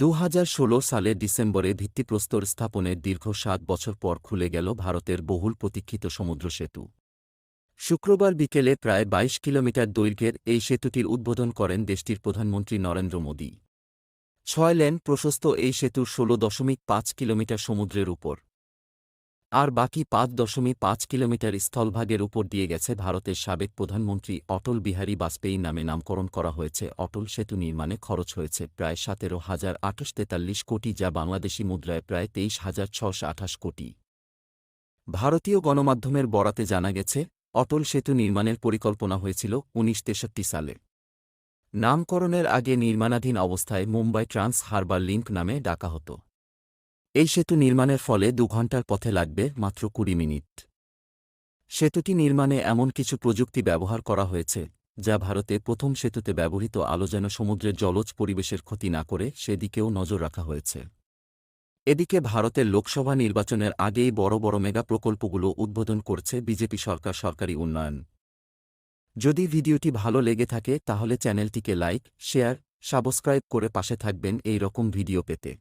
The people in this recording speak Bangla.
২০১৬ সালের ডিসেম্বরে ভিত্তিপ্রস্তর স্থাপনের দীর্ঘ ৭ বছর পর খুলে গেল ভারতের বহুল প্রতীক্ষিত সমুদ্র সেতু। শুক্রবার বিকেলে প্রায় ২২ কিলোমিটার দৈর্ঘ্যের এই সেতুটির উদ্বোধন করেন দেশটির প্রধানমন্ত্রী নরেন্দ্র মোদী। ৬ লেন প্রশস্ত এই সেতুর ১৬.৫ কিলোমিটার সমুদ্রের উপর, আর বাকি ৫.৫ কিলোমিটার স্থলভাগের উপর দিয়ে গেছে। ভারতের সাবেক প্রধানমন্ত্রী অটল বিহারী বাজপেয়ীর নামে নামকরণ করা হয়েছে অটল সেতু নির্মাণে খরচ হয়েছে প্রায় ১৭,৮৪৩ কোটি, যা বাংলাদেশি মুদ্রায় প্রায় ২৩,৬২৮ কোটি। ভারতীয় গণমাধ্যমের বরাতে জানা গেছে, অটল সেতু নির্মাণের পরিকল্পনা হয়েছিল ১৯৬৩ সালে। নামকরণের আগে নির্মাণাধীন অবস্থায় মুম্বাই ট্রান্স হারবার লিংক নামে ডাকা হতো। এই সেতু নির্মাণের ফলে ২ ঘণ্টার পথে লাগবে মাত্র ২০ মিনিট। সেতুটি নির্মাণে এমন কিছু প্রযুক্তি ব্যবহার করা হয়েছে, যা ভারতে প্রথম সেতুতে ব্যবহৃত আলো যেন সমুদ্রের জলজ পরিবেশের ক্ষতি না করে সেদিকেও নজর রাখা হয়েছে। এদিকে ভারতের লোকসভা নির্বাচনের আগেই বড় বড় মেগা প্রকল্পগুলো উদ্বোধন করছে বিজেপি সরকার। সরকারি উন্নয়ন। যদি ভিডিওটি ভালো লেগে থাকে তাহলে চ্যানেলটিকে লাইক, শেয়ার, সাবস্ক্রাইব করে পাশে থাকবেন এই রকম ভিডিও পেতে।